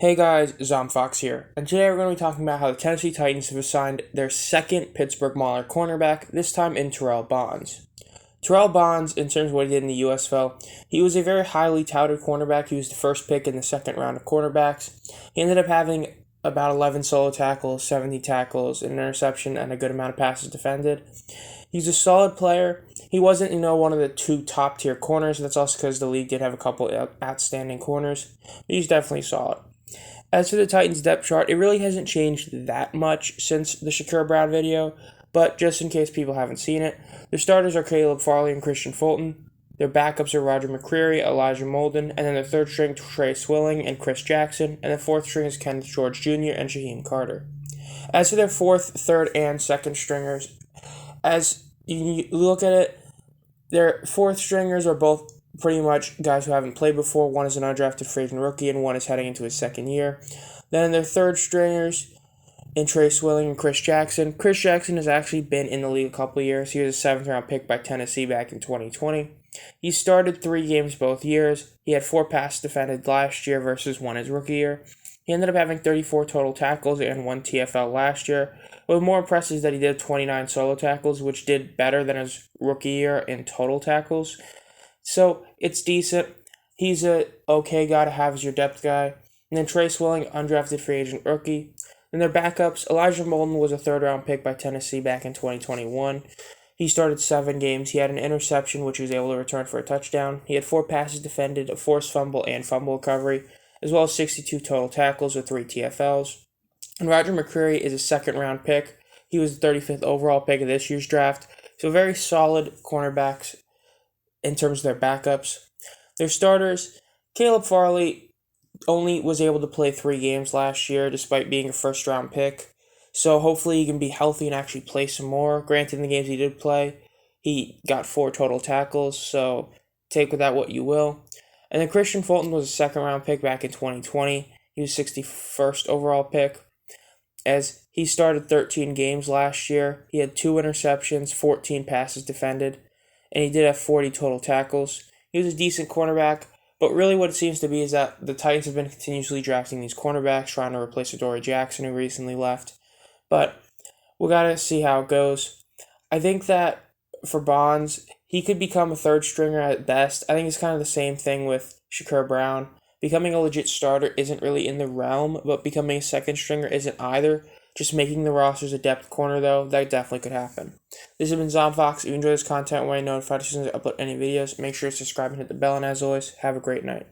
Hey guys, Zomfox here, and today we're going to be talking about how the Tennessee Titans have assigned their second Pittsburgh Mauler cornerback, this time in Terrell Bonds. Terrell Bonds, in terms of what he did in the USFL, he was a very highly touted cornerback. He was the first pick in the second round of cornerbacks. He ended up having about 11 solo tackles, 70 tackles, an interception, and a good amount of passes defended. He's a solid player. He wasn't, one of the two top-tier corners. That's also because the league did have a couple outstanding corners. But he's definitely solid. As for the Titans depth chart, it really hasn't changed that much since the Shakur Brown video, but just in case people haven't seen it, their starters are Caleb Farley and Christian Fulton. Their backups are Roger McCreary, Elijah Molden, and then their third string Trey Swilling and Chris Jackson, and the fourth string is Kenneth George Jr. and Shaheem Carter. As for their fourth, third, and second stringers, as you look at it, their fourth stringers are both pretty much guys who haven't played before. One is an undrafted free agent rookie, and one is heading into his second year. Then their third stringers in Trey Swilling and Chris Jackson. Chris Jackson has actually been in the league a couple of years. He was a 7th-round pick by Tennessee back in 2020. He started 3 games both years. He had 4 passes defended last year versus 1 his rookie year. He ended up having 34 total tackles and 1 TFL last year. What more impressive is that he did 29 solo tackles, which did better than his rookie year in total tackles. So it's decent. He's a okay guy to have as your depth guy. And then Trey Swilling, undrafted free agent rookie. Then their backups, Elijah Molden was a 3rd-round pick by Tennessee back in 2021. He started 7 games. He had an interception, which he was able to return for a touchdown. He had 4 passes defended, a forced fumble, and fumble recovery, as well as 62 total tackles with 3 TFLs. And Roger McCreary is a 2nd-round pick. He was the 35th overall pick of this year's draft. So very solid cornerbacks in terms of their backups. Their starters, Caleb Farley only was able to play 3 games last year despite being a 1st-round pick. So hopefully he can be healthy and actually play some more. Granted, in the games he did play, he got 4 total tackles, so take with that what you will. And then Christian Fulton was a 2nd-round pick back in 2020. He was 61st overall pick. As he started 13 games last year, he had 2 interceptions, 14 passes defended, and he did have 40 total tackles. He was a decent cornerback, but really what it seems to be is that the Titans have been continuously drafting these cornerbacks, trying to replace Adoree Jackson, who recently left. But we got to see how it goes. I think that for Bonds, he could become a 3rd stringer at best. I think it's kind of the same thing with Shakur Brown. Becoming a legit starter isn't really in the realm, but becoming a 2nd stringer isn't either. Just making the rosters a depth corner, though, that definitely could happen. This has been Zomfox. If you enjoy this content, want to be notified as soon as I upload any videos, make sure to subscribe and hit the bell. And as always, have a great night.